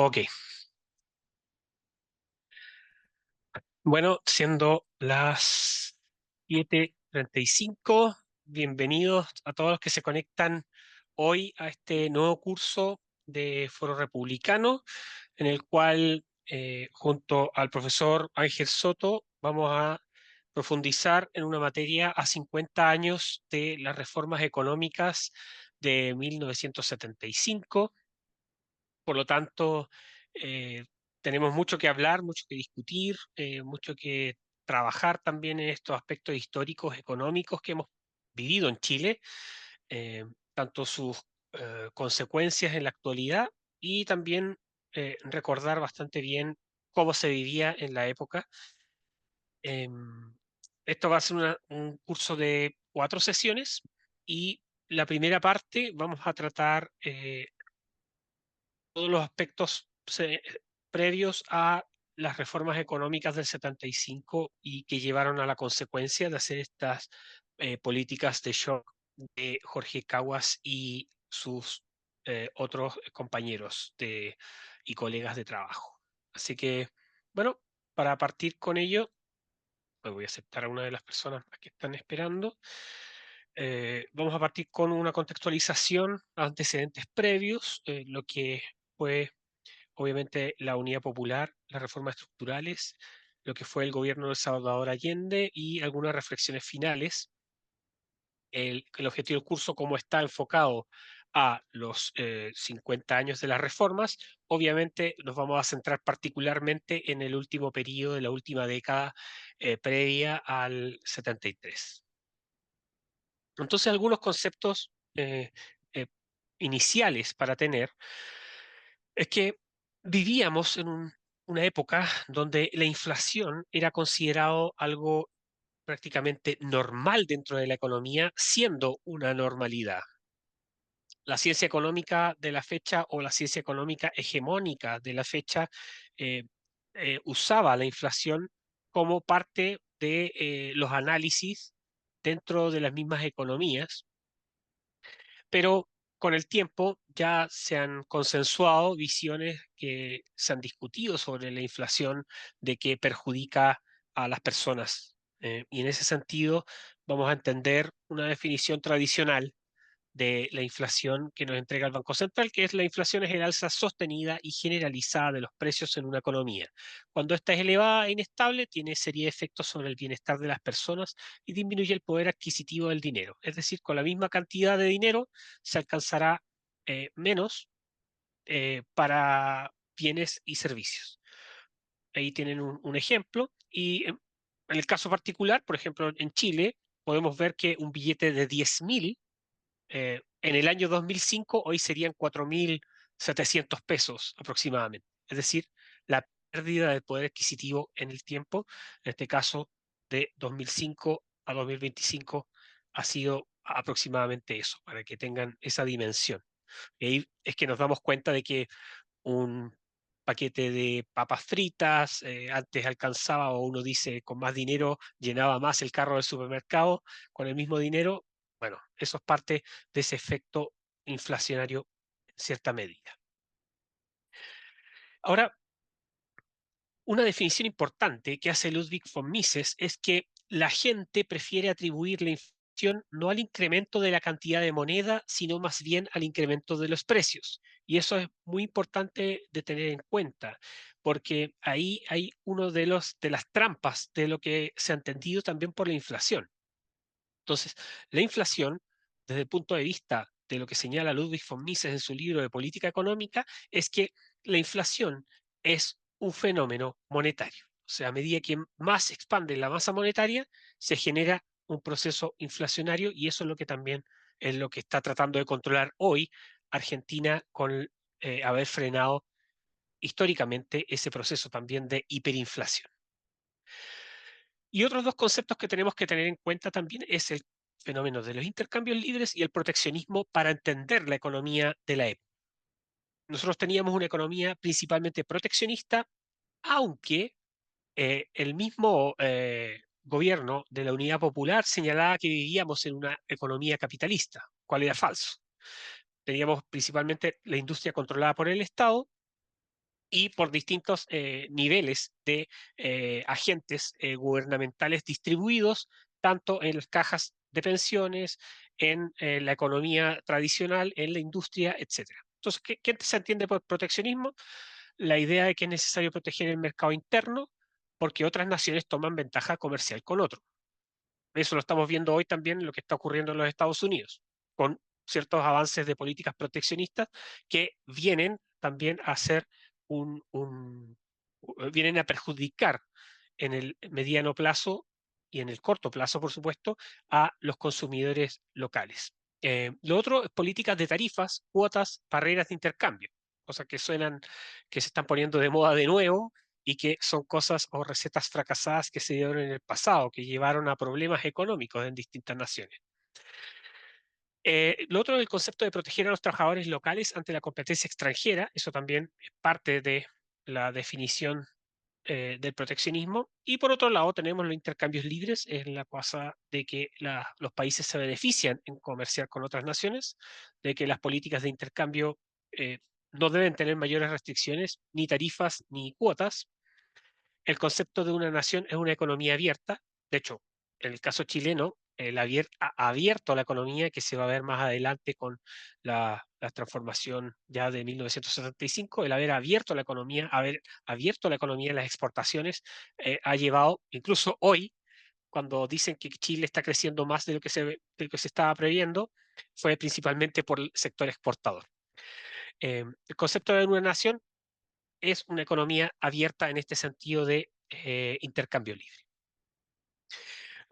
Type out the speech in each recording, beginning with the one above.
Ok, bueno, siendo las 7:35, bienvenidos a todos los que se conectan hoy a este nuevo curso de Foro Republicano, en el cual, junto al profesor Ángel Soto, vamos a profundizar en una materia a 50 años de las reformas económicas de 1975. Por lo tanto, eh, tenemos mucho que hablar, mucho que discutir, mucho que trabajar también en estos aspectos históricos, económicos que hemos vivido en Chile, tanto sus consecuencias en la actualidad y también recordar bastante bien cómo se vivía en la época. Em, Esto va a ser un curso de 4 sesiones y la primera parte vamos a tratar todos los aspectos previos a las reformas económicas del 75 y que llevaron a la consecuencia de hacer estas políticas de shock de Jorge Caguas y sus otros compañeros y colegas de trabajo. Así que, bueno, para partir con ello, pues voy a aceptar a una de las personas que están esperando. Vamos a partir con una contextualización, antecedentes previos, lo que fue obviamente la Unidad Popular, las reformas estructurales, lo que fue el gobierno de Salvador Allende y algunas reflexiones finales. El objetivo del curso, como está enfocado a los 50 años de las reformas, obviamente nos vamos a centrar particularmente en el último periodo de la última década previa al 73. Entonces, algunos conceptos eh, iniciales para tener es que vivíamos en una época donde la inflación era considerado algo prácticamente normal dentro de la economía, siendo una normalidad. La ciencia económica de la fecha o la ciencia económica hegemónica de la fecha eh, usaba la inflación como parte de los análisis dentro de las mismas economías, pero con el tiempo ya se han consensuado visiones que se han discutido sobre la inflación, de que perjudica a las personas. Y en ese sentido vamos a entender una definición tradicional de la inflación que nos entrega el Banco Central, que es la inflación es el alza sostenida y generalizada de los precios en una economía. Cuando esta es elevada e inestable, tiene serie de efectos sobre el bienestar de las personas y disminuye el poder adquisitivo del dinero. Es decir, con la misma cantidad de dinero se alcanzará menos para bienes y servicios. Ahí tienen un ejemplo. Y en el caso particular, por ejemplo, en Chile, podemos ver que un billete de 10.000 en el año 2005 hoy serían 4.700 pesos aproximadamente. Es decir, la pérdida de poder adquisitivo en el tiempo, en este caso de 2005 a 2025, ha sido aproximadamente eso, para que tengan esa dimensión. Y ahí es que nos damos cuenta de que un paquete de papas fritas, antes alcanzaba, o uno dice, con más dinero llenaba más el carro del supermercado, con el mismo dinero. Bueno, eso es parte de ese efecto inflacionario en cierta medida. Ahora, una definición importante que hace Ludwig von Mises es que la gente prefiere atribuir la inflación no al incremento de la cantidad de moneda, sino más bien al incremento de los precios. Y eso es muy importante de tener en cuenta, porque ahí hay uno de las trampas de lo que se ha entendido también por la inflación. Entonces, la inflación, desde el punto de vista de lo que señala Ludwig von Mises en su libro de política económica, es que la inflación es un fenómeno monetario. O sea, a medida que más se expande la masa monetaria, se genera un proceso inflacionario, y eso es lo que también es lo que está tratando de controlar hoy Argentina con haber frenado históricamente ese proceso también de hiperinflación. Y otros dos conceptos que tenemos que tener en cuenta también es el fenómeno de los intercambios libres y el proteccionismo para entender la economía de la época. Nosotros teníamos una economía principalmente proteccionista, aunque el mismo gobierno de la Unidad Popular señalaba que vivíamos en una economía capitalista, cual era falso. Teníamos principalmente la industria controlada por el Estado, y por distintos niveles de agentes gubernamentales distribuidos tanto en las cajas de pensiones, en la economía tradicional, en la industria, etcétera. Entonces, ¿qué se entiende por proteccionismo? La idea de que es necesario proteger el mercado interno porque otras naciones toman ventaja comercial con otros. Eso lo estamos viendo hoy también en lo que está ocurriendo en los Estados Unidos, con ciertos avances de políticas proteccionistas que vienen también a ser vienen a perjudicar en el mediano plazo y en el corto plazo, por supuesto, a los consumidores locales. Lo otro es políticas de tarifas, cuotas, barreras de intercambio, cosas que suenan, que se están poniendo de moda de nuevo y que son cosas o recetas fracasadas que se dieron en el pasado, que llevaron a problemas económicos en distintas naciones. Lo otro es el concepto de proteger a los trabajadores locales ante la competencia extranjera, eso también es parte de la definición del proteccionismo. Y por otro lado tenemos los intercambios libres, en la cosa de que los países se benefician en comerciar con otras naciones, de que las políticas de intercambio no deben tener mayores restricciones, ni tarifas, ni cuotas. El concepto de una nación es una economía abierta. De hecho, en el caso chileno, ha abierto la economía, que se va a ver más adelante con la transformación ya de 1975, el haber abierto la economía, haber abierto la economía en las exportaciones, ha llevado, incluso hoy, cuando dicen que Chile está creciendo más de lo que se estaba previendo, fue principalmente por el sector exportador. El concepto de una nación es una economía abierta en este sentido de intercambio libre.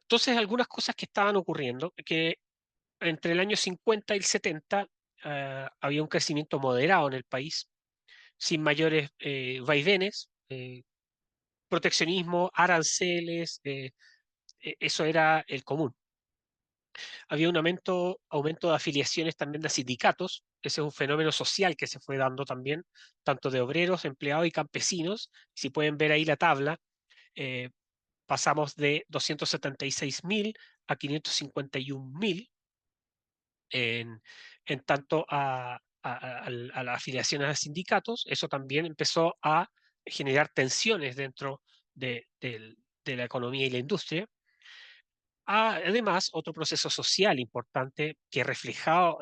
Entonces, algunas cosas que estaban ocurriendo, que entre el año 50 y el 70 había un crecimiento moderado en el país, sin mayores vaivenes, proteccionismo, aranceles, eso era el común. Había un aumento de afiliaciones también de sindicatos, ese es un fenómeno social que se fue dando también, tanto de obreros, empleados y campesinos. Si pueden ver ahí la tabla, eh, pasamos de 276.000 a 551.000 en, en tanto a las afiliaciones a sindicatos. Eso también empezó a generar tensiones dentro de la economía y la industria. Además, otro proceso social importante que reflejado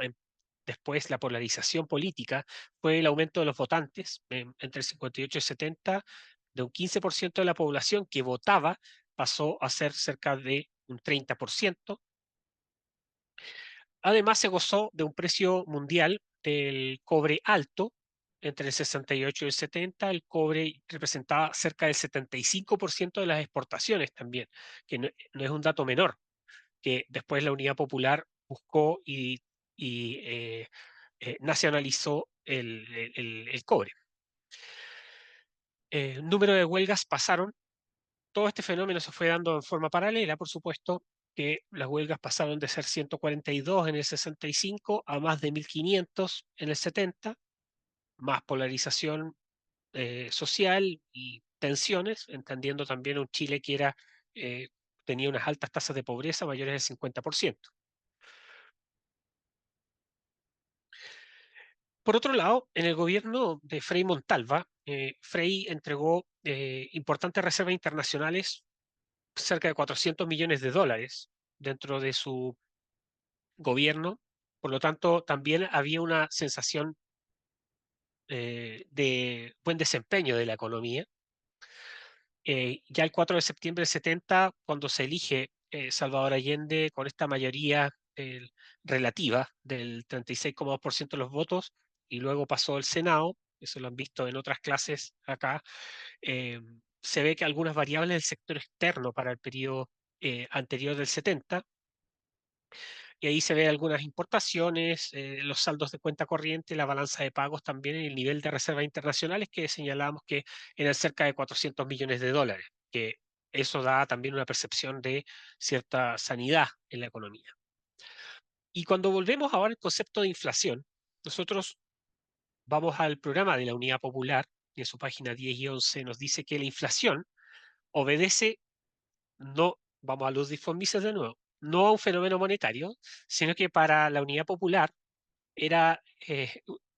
después la polarización política fue el aumento de los votantes entre el 58 y el 70, de un 15% de la población que votaba pasó a ser cerca de un 30%. Además, se gozó de un precio mundial del cobre alto. Entre el 68 y el 70, el cobre representaba cerca del 75% de las exportaciones también, que no es un dato menor, que después la Unidad Popular buscó y nacionalizó el cobre. El número de huelgas pasaron. Todo este fenómeno se fue dando en forma paralela, por supuesto, que las huelgas pasaron de ser 142 en el 65 a más de 1.500 en el 70, más polarización social y tensiones, entendiendo también un Chile que eh, tenía unas altas tasas de pobreza mayores del 50%. Por otro lado, en el gobierno de Frei Montalva, Frei entregó importantes reservas internacionales, cerca de 400 millones de dólares dentro de su gobierno. Por lo tanto, también había una sensación de buen desempeño de la economía. Ya el 4 de septiembre del 70, cuando se elige Salvador Allende con esta mayoría relativa del 36,2% de los votos, y luego pasó al Senado, eso lo han visto en otras clases acá, eh, se ve que algunas variables del sector externo para el periodo anterior del 70, y ahí se ve algunas importaciones, los saldos de cuenta corriente, la balanza de pagos también, y el nivel de reservas internacionales que señalábamos que eran cerca de 400 millones de dólares, que eso da también una percepción de cierta sanidad en la economía. Y cuando volvemos ahora al concepto de inflación, nosotros vamos al programa de la Unidad Popular, y en su página 10 y 11 nos dice que la inflación obedece, no, vamos a los disformices de nuevo, no a un fenómeno monetario, sino que para la Unidad Popular era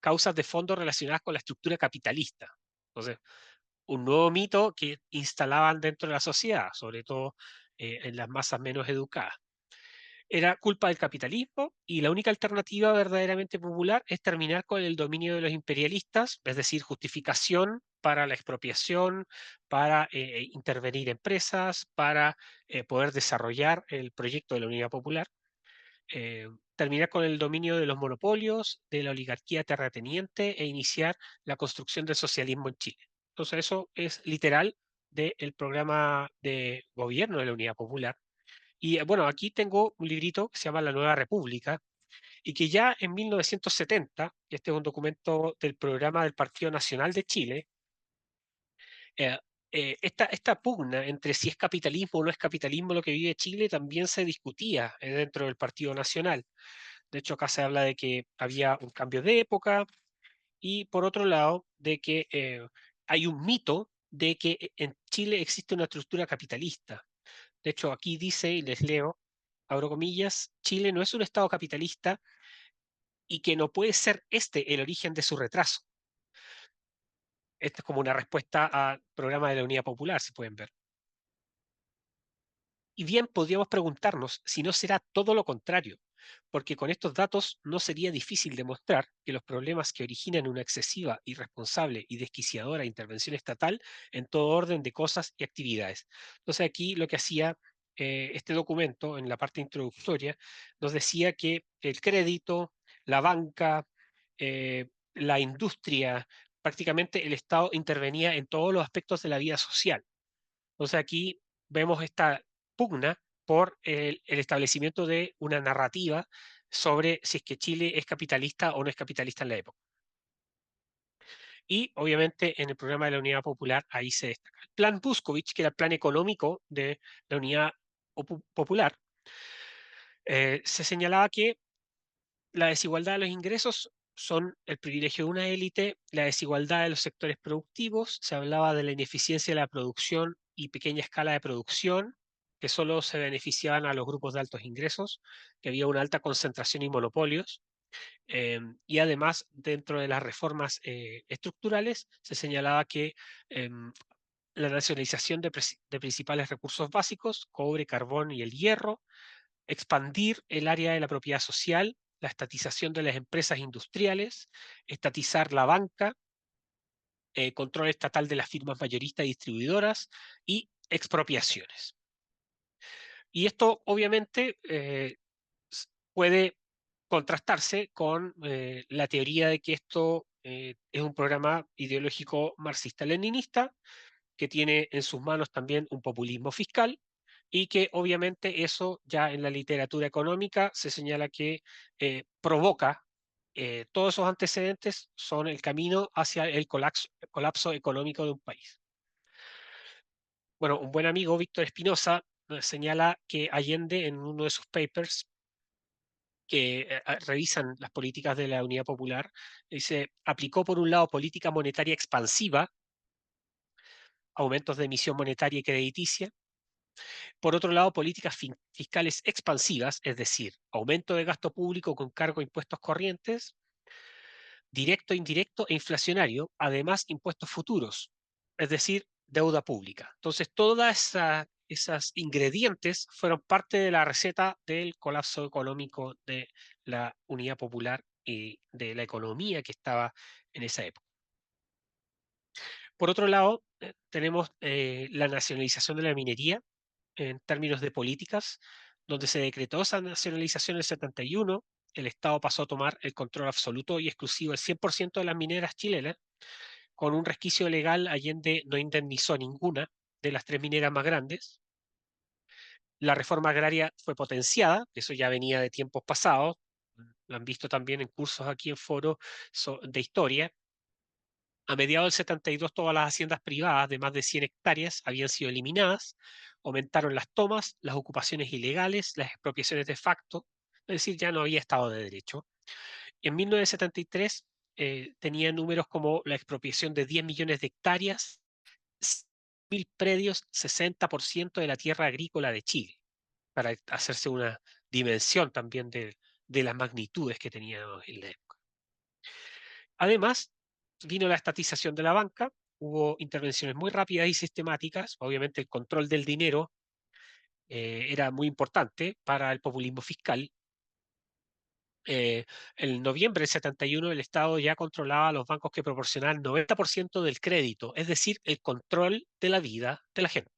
causas de fondo relacionadas con la estructura capitalista. Entonces, un nuevo mito que instalaban dentro de la sociedad, sobre todo en las masas menos educadas. Era culpa del capitalismo y la única alternativa verdaderamente popular es terminar con el dominio de los imperialistas, es decir, justificación para la expropiación, para intervenir empresas, para poder desarrollar el proyecto de la Unidad Popular, terminar con el dominio de los monopolios, de la oligarquía terrateniente e iniciar la construcción del socialismo en Chile. Entonces eso es literal del programa de gobierno de la Unidad Popular. Y bueno, aquí tengo un librito que se llama La Nueva República y que ya en 1970, y este es un documento del programa del Partido Nacional de Chile, eh, esta pugna entre si es capitalismo o no es capitalismo lo que vive Chile también se discutía dentro del Partido Nacional. De hecho, acá se habla de que había un cambio de época y por otro lado, de que hay un mito de que en Chile existe una estructura capitalista. De hecho, aquí dice, y les leo, abro comillas, Chile no es un Estado capitalista y que no puede ser este el origen de su retraso. Esta es como una respuesta al programa de la Unidad Popular, si pueden ver. Y bien podríamos preguntarnos si no será todo lo contrario, porque con estos datos no sería difícil demostrar que los problemas que originan una excesiva, irresponsable y desquiciadora intervención estatal en todo orden de cosas y actividades. Entonces aquí lo que hacía este documento en la parte introductoria nos decía que el crédito, la banca, la industria, prácticamente el Estado intervenía en todos los aspectos de la vida social. Entonces aquí vemos esta pugna por el establecimiento de una narrativa sobre si es que Chile es capitalista o no es capitalista en la época. Y obviamente en el programa de la Unidad Popular ahí se destaca. El plan Buscovich, que era el plan económico de la Unidad Popular, se señalaba que la desigualdad de los ingresos son el privilegio de una élite, la desigualdad de los sectores productivos, se hablaba de la ineficiencia de la producción y pequeña escala de producción, que solo se beneficiaban a los grupos de altos ingresos, que había una alta concentración y monopolios, y además dentro de las reformas estructurales se señalaba que la nacionalización de principales recursos básicos, cobre, carbón y el hierro, expandir el área de la propiedad social, la estatización de las empresas industriales, estatizar la banca, control estatal de las firmas mayoristas y distribuidoras y expropiaciones. Y esto obviamente puede contrastarse con la teoría de que esto es un programa ideológico marxista-leninista que tiene en sus manos también un populismo fiscal y que obviamente eso ya en la literatura económica se señala que provoca todos esos antecedentes son el camino hacia el colapso económico de un país. Bueno, un buen amigo, Víctor Espinosa, señala que Allende en uno de sus papers que revisan las políticas de la Unidad Popular, dice, aplicó por un lado política monetaria expansiva, aumentos de emisión monetaria y crediticia, por otro lado, políticas fiscales expansivas, es decir, aumento de gasto público con cargo a impuestos corrientes, directo, indirecto e inflacionario, además impuestos futuros, es decir, deuda pública. Entonces, todas esas ingredientes fueron parte de la receta del colapso económico de la Unidad Popular y de la economía que estaba en esa época. Por otro lado, tenemos la nacionalización de la minería, en términos de políticas, donde se decretó esa nacionalización en el 71, el Estado pasó a tomar el control absoluto y exclusivo del 100% de las mineras chilenas, con un resquicio legal, Allende no indemnizó a ninguna de las tres mineras más grandes. La reforma agraria fue potenciada, eso ya venía de tiempos pasados, lo han visto también en cursos aquí en foros de historia. A mediados del 72 todas las haciendas privadas de más de 100 hectáreas habían sido eliminadas, aumentaron las tomas, las ocupaciones ilegales, las expropiaciones de facto, es decir, ya no había Estado de Derecho. En 1973 tenía números como la expropiación de 10 millones de hectáreas, 1.000 predios, 60% de la tierra agrícola de Chile, para hacerse una dimensión también de las magnitudes que teníamos en la época. Además, vino la estatización de la banca, hubo intervenciones muy rápidas y sistemáticas. Obviamente el control del dinero era muy importante para el populismo fiscal. En noviembre del 71 el Estado ya controlaba los bancos que proporcionaban el 90% del crédito, es decir, el control de la vida de la gente.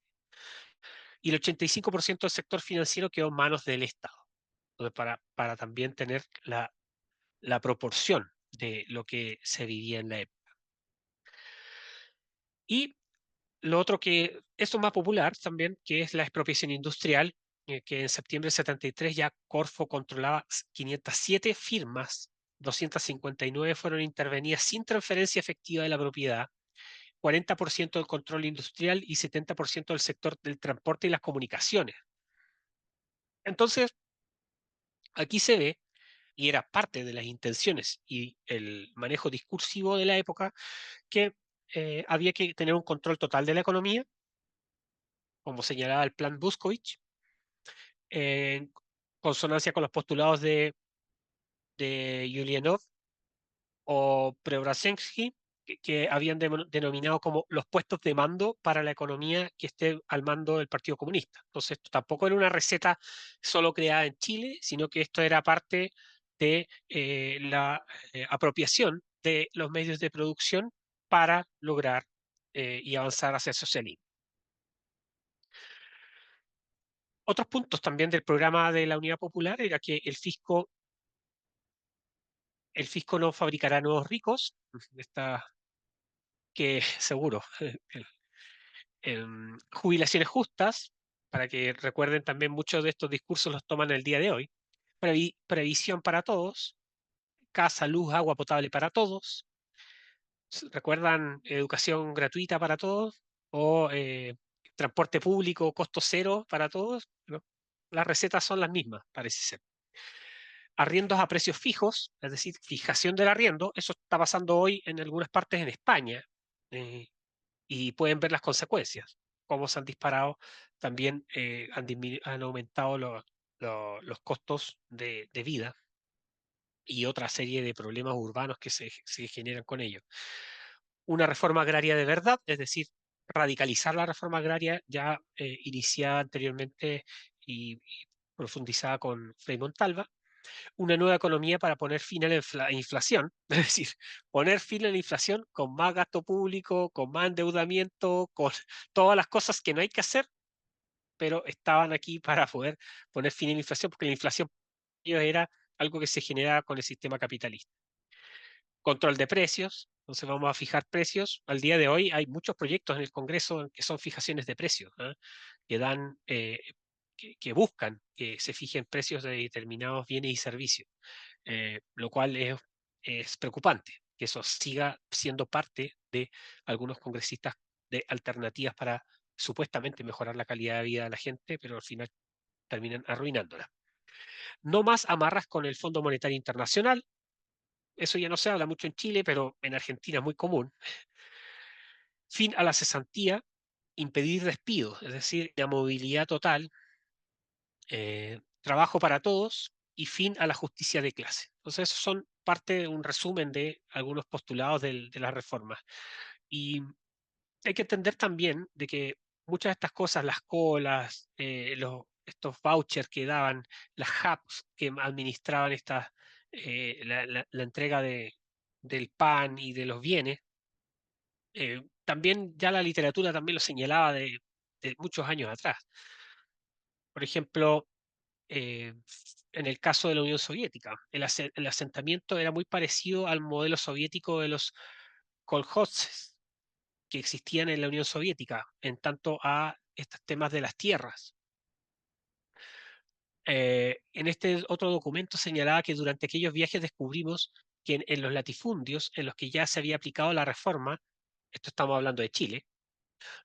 Y el 85% del sector financiero quedó en manos del Estado. Entonces, para también tener la proporción de lo que se vivía en la época. Y lo otro que, esto es más popular también, que es la expropiación industrial, que en septiembre del 73 ya Corfo controlaba 507 firmas, 259 fueron intervenidas sin transferencia efectiva de la propiedad, 40% del control industrial y 70% del sector del transporte y las comunicaciones. Entonces, aquí se ve, y era parte de las intenciones y el manejo discursivo de la época, que había que tener un control total de la economía, como señalaba el plan Buskovich, en consonancia con los postulados de Yulianov o Preobrazhensky, que habían denominado como los puestos de mando para la economía que esté al mando del Partido Comunista. Entonces, esto tampoco era una receta solo creada en Chile, sino que esto era parte de la apropiación de los medios de producción para lograr y avanzar hacia el socialismo. Otros puntos también del programa de la Unidad Popular era que el fisco no fabricará nuevos ricos, está que seguro, jubilaciones justas, para que recuerden también muchos de estos discursos los toman el día de hoy, previsión para todos, casa, luz, agua potable para todos, recuerdan educación gratuita para todos o transporte público, costo cero para todos. ¿No? Las recetas son las mismas, parece ser. Arriendos a precios fijos, es decir, fijación del arriendo, eso está pasando hoy en algunas partes en España y pueden ver las consecuencias, cómo se han disparado, también han aumentado los costos de vida y otra serie de problemas urbanos que se generan con ello. Una reforma agraria de verdad, es decir, radicalizar la reforma agraria ya iniciada anteriormente y profundizada con Frei Montalva, una nueva economía para poner fin a la inflación, es decir, poner fin a la inflación con más gasto público, con más endeudamiento, con todas las cosas que no hay que hacer, pero estaban aquí para poder poner fin a la inflación, porque la inflación era algo que se generaba con el sistema capitalista. Control de precios, entonces vamos a fijar precios. Al día de hoy hay muchos proyectos en el Congreso que son fijaciones de precios, ¿eh? Que dan, que buscan que se fijen precios de determinados bienes y servicios. Lo cual es preocupante, que eso siga siendo parte de algunos congresistas de alternativas para supuestamente mejorar la calidad de vida de la gente, pero al final terminan arruinándola. No más amarras con el Fondo Monetario Internacional, eso ya no se habla mucho en Chile, pero en Argentina es muy común. Fin a la cesantía, impedir despidos, es decir, la movilidad total, trabajo para todos y fin a la justicia de clase. Entonces, esos son parte de un resumen de algunos postulados de las reformas. Y hay que entender también de que muchas de estas cosas, las colas, estos vouchers que daban, las hubs que administraban la entrega del pan y de los bienes, también ya la literatura también lo señalaba de muchos años atrás. Por ejemplo, eh, en el caso de la Unión Soviética. El asentamiento era muy parecido al modelo soviético de los kolhozes que existían en la Unión Soviética, en tanto a estos temas de las tierras. En este otro documento señalaba que durante aquellos viajes descubrimos que en los latifundios en los que ya se había aplicado la reforma, esto estamos hablando de Chile,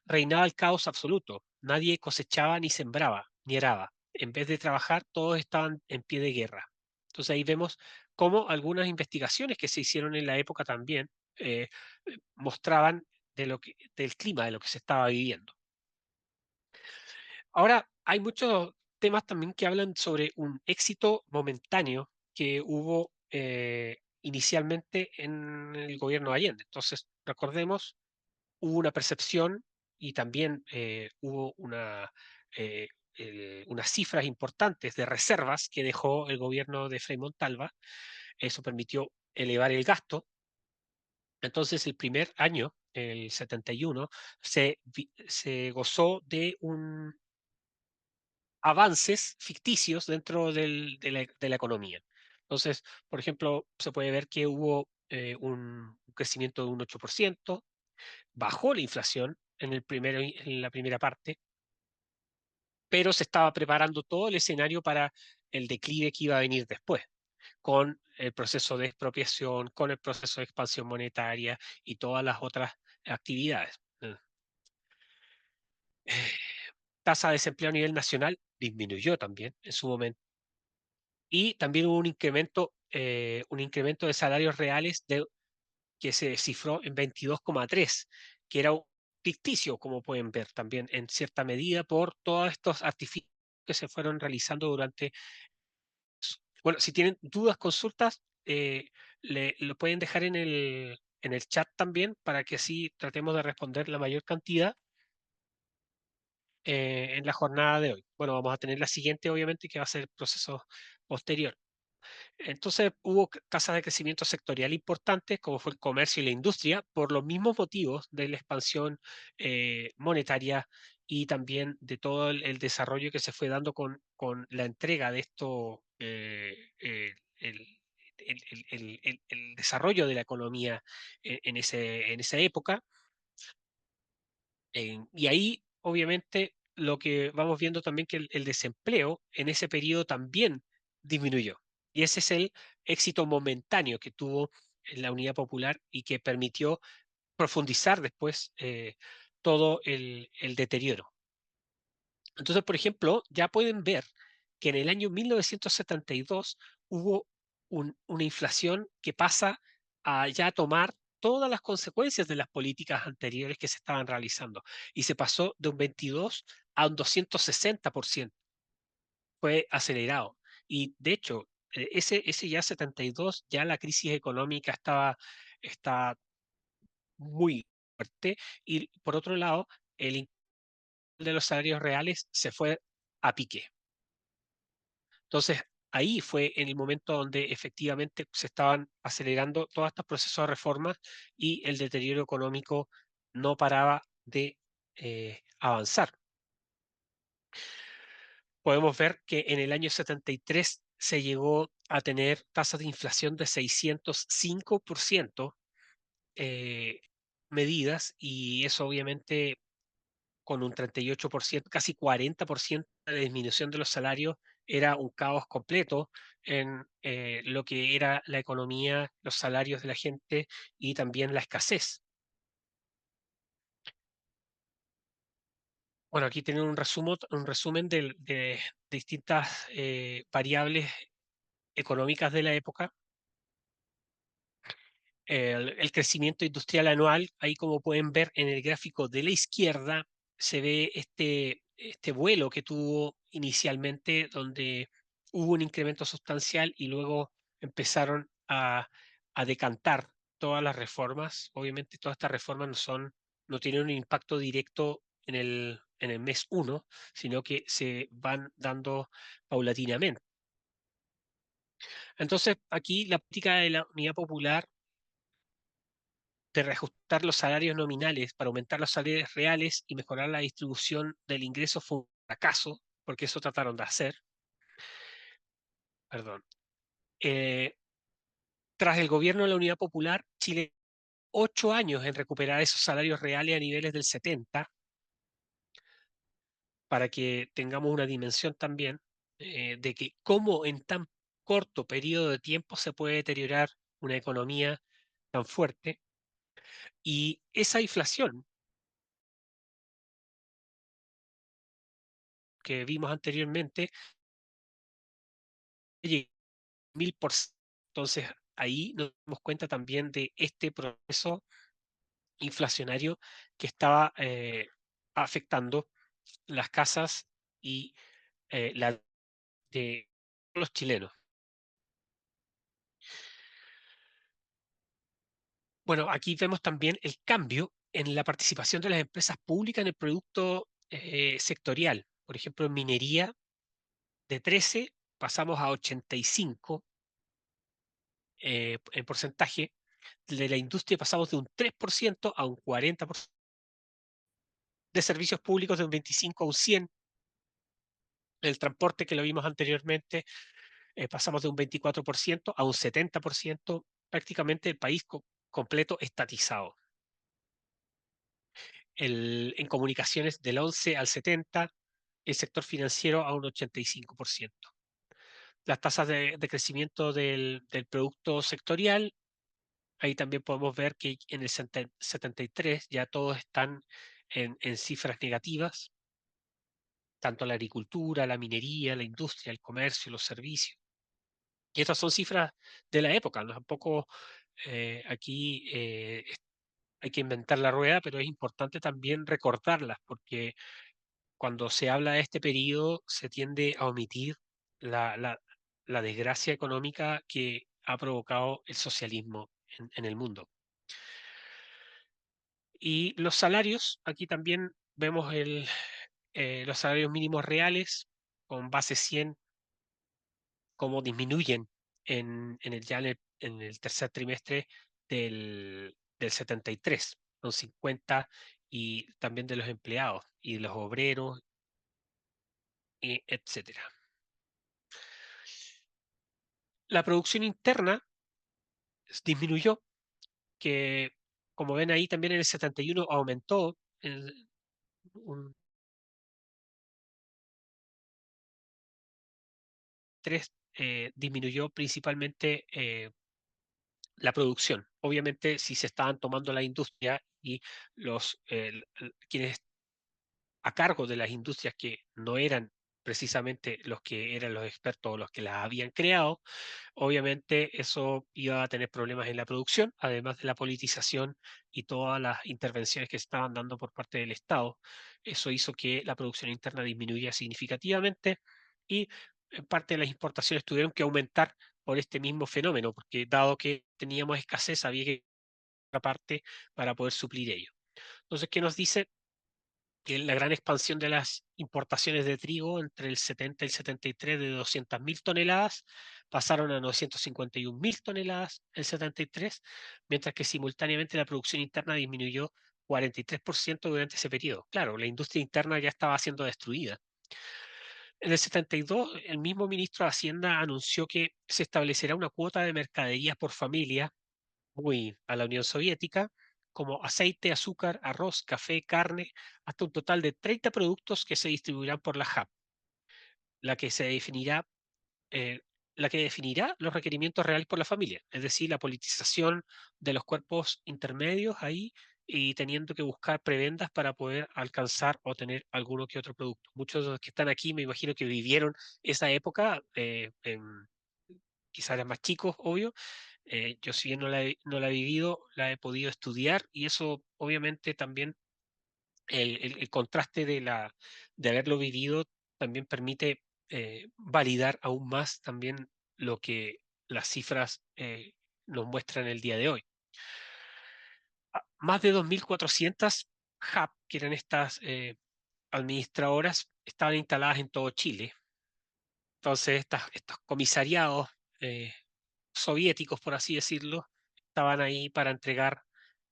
reinaba el caos absoluto. Nadie cosechaba ni sembraba, ni araba. En vez de trabajar, todos estaban en pie de guerra. Entonces ahí vemos cómo algunas investigaciones que se hicieron en la época también mostraban del clima de lo que se estaba viviendo. Ahora, hay muchos temas también que hablan sobre un éxito momentáneo que hubo inicialmente en el gobierno de Allende. Entonces, recordemos hubo una percepción y también hubo unas cifras importantes de reservas que dejó el gobierno de Frei Montalva. Eso permitió elevar el gasto. Entonces, el primer año, el 71, se gozó de avances ficticios dentro de la economía. Entonces, por ejemplo, se puede ver que hubo un crecimiento de un 8%, bajó la inflación en la primera parte, pero se estaba preparando todo el escenario para el declive que iba a venir después, con el proceso de expropiación, con el proceso de expansión monetaria y todas las otras actividades. Tasa de desempleo a nivel nacional disminuyó también en su momento, y también hubo un incremento de salarios reales que se cifró en 22,3, que era ficticio, como pueden ver también en cierta medida por todos estos artificios que se fueron realizando durante. Bueno, si tienen dudas, consultas, lo pueden dejar en el chat también para que así tratemos de responder la mayor cantidad en la jornada de hoy. Bueno, vamos a tener la siguiente, obviamente, que va a ser el proceso posterior. Entonces hubo tasas de crecimiento sectorial importantes, como fue el comercio y la industria, por los mismos motivos de la expansión monetaria y también de todo el desarrollo que se fue dando con la entrega de esto, el desarrollo de la economía en esa época. Y ahí, obviamente, lo que vamos viendo también que el desempleo en ese periodo también disminuyó. Y ese es el éxito momentáneo que tuvo en la Unidad Popular y que permitió profundizar después todo el deterioro. Entonces, por ejemplo, ya pueden ver que en el año 1972 hubo una inflación que pasa a ya tomar todas las consecuencias de las políticas anteriores que se estaban realizando y se pasó de un 22 a un 260%. Fue acelerado. Y de hecho, ese ya 72, ya la crisis económica está muy fuerte, y por otro lado, el incremento de los salarios reales se fue a pique. Entonces, ahí fue en el momento donde efectivamente se estaban acelerando todos estos procesos de reforma y el deterioro económico no paraba de avanzar. Podemos ver que en el año 73 se llegó a tener tasas de inflación de 605% medidas, y eso obviamente con un 38%, casi 40% de disminución de los salarios, era un caos completo en lo que era la economía, los salarios de la gente y también la escasez. Bueno, aquí tienen un resumen de distintas variables económicas de la época. El crecimiento industrial anual, ahí como pueden ver en el gráfico de la izquierda, se ve este vuelo que tuvo inicialmente, donde hubo un incremento sustancial y luego empezaron a decantar todas las reformas. Obviamente todas estas reformas no tienen un impacto directo en el mes uno, sino que se van dando paulatinamente. Entonces, aquí la política de la Unidad Popular de reajustar los salarios nominales para aumentar los salarios reales y mejorar la distribución del ingreso fue un fracaso, porque eso trataron de hacer. Perdón. Eh, Tras el gobierno de la Unidad Popular, Chile 8 años en recuperar esos salarios reales a niveles del 70, para que tengamos una dimensión también de que cómo en tan corto periodo de tiempo se puede deteriorar una economía tan fuerte. Y esa inflación que vimos anteriormente, 1000%. Entonces, ahí nos damos cuenta también de este proceso inflacionario que estaba afectando las casas y la de los chilenos. Bueno, aquí vemos también el cambio en la participación de las empresas públicas en el producto sectorial. Por ejemplo, en minería, de 13 pasamos a 85 en porcentaje. De la industria pasamos de un 3% a un 40%, de servicios públicos de un 25 a un 100. El transporte, que lo vimos anteriormente, pasamos de un 24% a un 70%, prácticamente el país completo estatizado. En comunicaciones del 11 al 70%, el sector financiero a un 85%. Las tasas de crecimiento del producto sectorial, ahí también podemos ver que en el 73 ya todos están en cifras negativas, tanto la agricultura, la minería, la industria, el comercio, los servicios. Y estas son cifras de la época, ¿no? Tampoco aquí hay que inventar la rueda, pero es importante también recordarlas, porque cuando se habla de este periodo se tiende a omitir la, la- la desgracia económica que ha provocado el socialismo en el mundo. Y los salarios, aquí también vemos los salarios mínimos reales con base 100, cómo disminuyen en el tercer trimestre del 73, con 50, y también de los empleados y de los obreros, y etcétera. La producción interna disminuyó, que como ven ahí también en el 71 aumentó un 3, disminuyó principalmente la producción. Obviamente, si se estaban tomando la industria y quienes a cargo de las industrias que no eran precisamente los que eran los expertos o los que las habían creado, obviamente eso iba a tener problemas en la producción, además de la politización y todas las intervenciones que se estaban dando por parte del Estado. Eso hizo que la producción interna disminuyera significativamente, y parte de las importaciones tuvieron que aumentar por este mismo fenómeno, porque dado que teníamos escasez, había que otra parte para poder suplir ello. Entonces, ¿qué nos dice? Que la gran expansión de las importaciones de trigo entre el 70 y el 73, de 200.000 toneladas pasaron a 951.000 toneladas en el 73, mientras que simultáneamente la producción interna disminuyó 43% durante ese periodo. Claro, la industria interna ya estaba siendo destruida. En el 72, el mismo ministro de Hacienda anunció que se establecerá una cuota de mercaderías por familia, muy a la Unión Soviética, como aceite, azúcar, arroz, café, carne, hasta un total de 30 productos que se distribuirán por la JAP, la que se definirá, eh, la que definirá los requerimientos reales por la familia, es decir, la politización de los cuerpos intermedios ahí, y teniendo que buscar prebendas para poder alcanzar o tener alguno que otro producto. Muchos de los que están aquí me imagino que vivieron esa época, quizás eran más chicos, obvio. Yo, si bien no la he vivido, la he podido estudiar, y eso obviamente también el contraste de haberlo vivido también permite validar aún más también lo que las cifras nos muestran el día de hoy. Más de 2.400 hub, que eran estas administradoras, estaban instaladas en todo Chile. Entonces, estos comisariados eh, soviéticos, por así decirlo, estaban ahí para entregar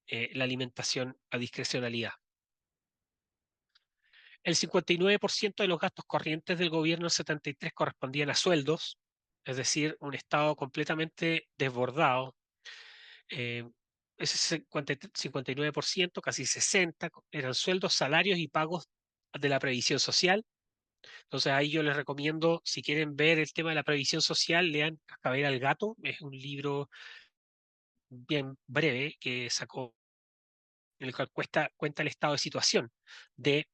la alimentación a discrecionalidad. El 59% de los gastos corrientes del gobierno del 73 correspondían a sueldos, es decir, un Estado completamente desbordado. Eh, ese 59%, casi 60%, eran sueldos, salarios y pagos de la previsión social. Entonces ahí yo les recomiendo, si quieren ver el tema de la previsión social, lean Cascabel al Gato. Es un libro bien breve que sacó, en el cual cuenta el estado de situación de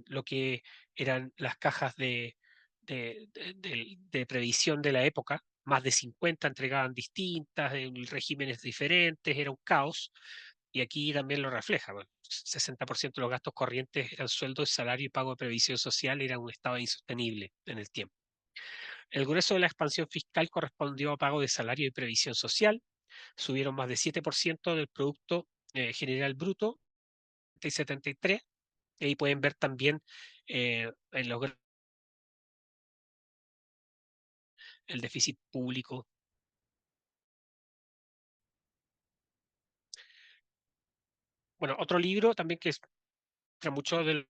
lo que eran las cajas de previsión de la época. Más de 50 entregaban distintas, en regímenes diferentes, era un caos. Y aquí también lo refleja. Bueno, 60% de los gastos corrientes eran sueldos, salario y pago de previsión social, era un estado insostenible en el tiempo. El grueso de la expansión fiscal correspondió a pago de salario y previsión social. Subieron más de 7% del Producto General Bruto, y 73. Y ahí pueden ver también el déficit público. Bueno, otro libro también que muestra mucho de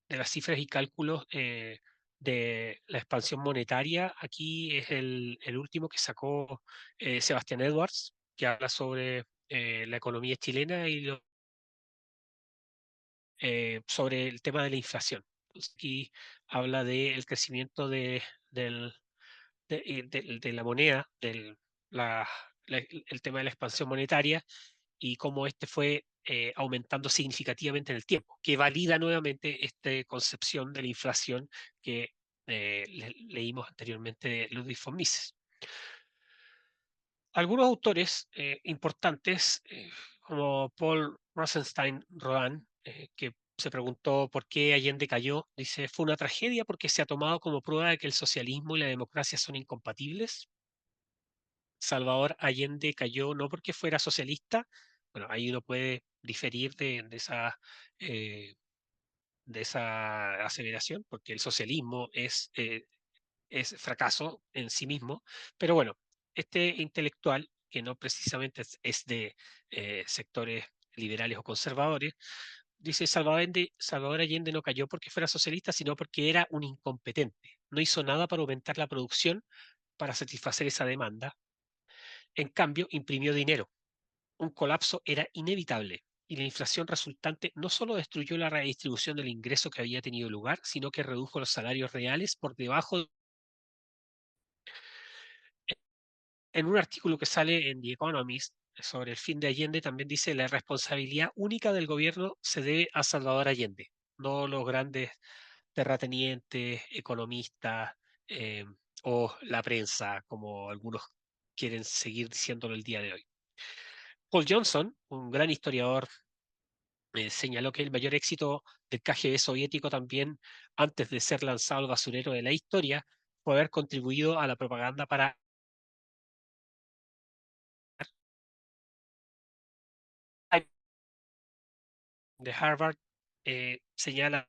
las cifras y cálculos de la expansión monetaria. Aquí es el último que sacó Sebastián Edwards, que habla sobre la economía chilena y sobre el tema de la inflación. Entonces, aquí habla del crecimiento de la moneda, el tema de la expansión monetaria y cómo este fue aumentando significativamente en el tiempo, que valida nuevamente esta concepción de la inflación que leímos anteriormente de Ludwig von Mises. Algunos autores importantes, como Paul Rosenstein-Rodan, que se preguntó por qué Allende cayó, dice, fue una tragedia porque se ha tomado como prueba de que el socialismo y la democracia son incompatibles. Salvador Allende cayó no porque fuera socialista, bueno, ahí uno puede diferir eh, de esa aseveración, porque el socialismo es fracaso en sí mismo, pero bueno, este intelectual, que no precisamente es de sectores liberales o conservadores, dice Salvador Allende no cayó porque fuera socialista, sino porque era un incompetente. No hizo nada para aumentar la producción para satisfacer esa demanda. En cambio, imprimió dinero. Un colapso era inevitable y la inflación resultante no solo destruyó la redistribución del ingreso que había tenido lugar, sino que redujo los salarios reales por debajo en un artículo que sale en The Economist sobre el fin de Allende, también dice la responsabilidad única del gobierno se debe a Salvador Allende, no los grandes terratenientes, economistas eh, o la prensa, como algunos quieren seguir diciéndolo el día de hoy. Paul Johnson, un gran historiador, señaló que el mayor éxito del KGB soviético también, antes de ser lanzado al basurero de la historia, fue haber contribuido a la propaganda para de Harvard señala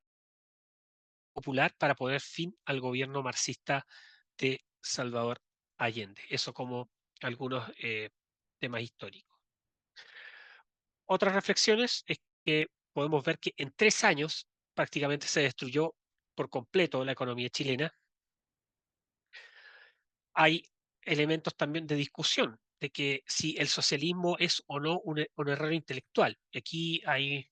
popular para poner fin al gobierno marxista de Salvador Allende. Eso como algunos temas históricos. Otras reflexiones es que podemos ver que en 3 años prácticamente se destruyó por completo la economía chilena. Hay elementos también de discusión de que si el socialismo es o no un error intelectual. Aquí hay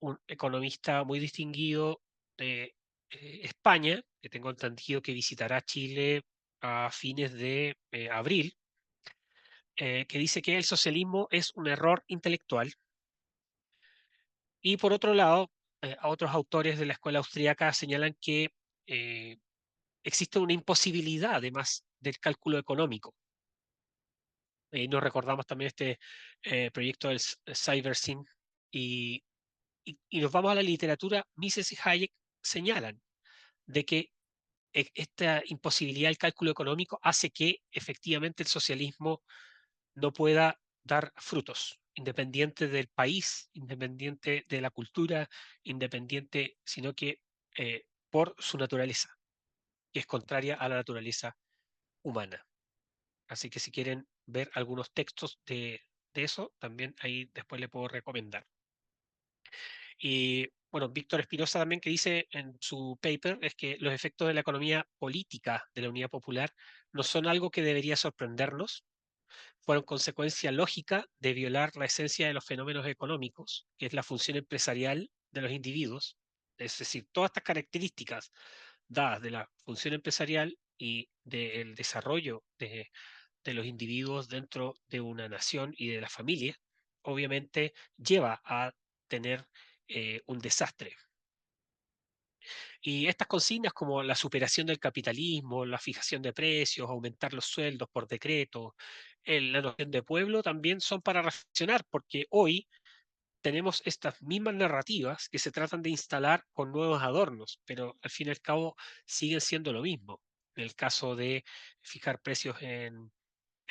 un economista muy distinguido de España, que tengo entendido que visitará Chile a fines de abril, que dice que el socialismo es un error intelectual. Y por otro lado, a otros autores de la escuela austríaca señalan que eh, existe una imposibilidad además del cálculo económico. Nos recordamos también este proyecto del CyberSyn y, y nos vamos a la literatura. Mises y Hayek señalan de que esta imposibilidad del cálculo económico hace que efectivamente el socialismo no pueda dar frutos, independiente del país, independiente de la cultura, independiente, sino que por su naturaleza, que es contraria a la naturaleza humana. Así que si quieren ver algunos textos de eso, también ahí después le puedo recomendar. Y bueno, Víctor Espinosa también que dice en su paper es que los efectos de la economía política de la Unidad Popular no son algo que debería sorprendernos, fueron consecuencia lógica de violar la esencia de los fenómenos económicos, que es la función empresarial de los individuos. Es decir, todas estas características dadas de la función empresarial y del desarrollo de los individuos dentro de una nación y de la familia, obviamente lleva a tener un desastre. Y estas consignas como la superación del capitalismo, la fijación de precios, aumentar los sueldos por decreto, la noción de pueblo también son para reflexionar, porque hoy tenemos estas mismas narrativas que se tratan de instalar con nuevos adornos, pero al fin y al cabo siguen siendo lo mismo. En el caso de fijar precios en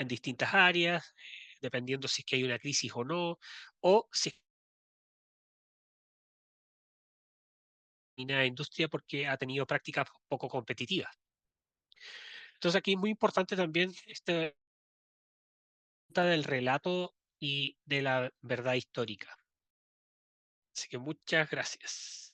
distintas áreas, dependiendo si es que hay una crisis o no, o si industria porque ha tenido prácticas poco competitivas. Entonces aquí es muy importante también este del relato y de la verdad histórica. Así que muchas gracias.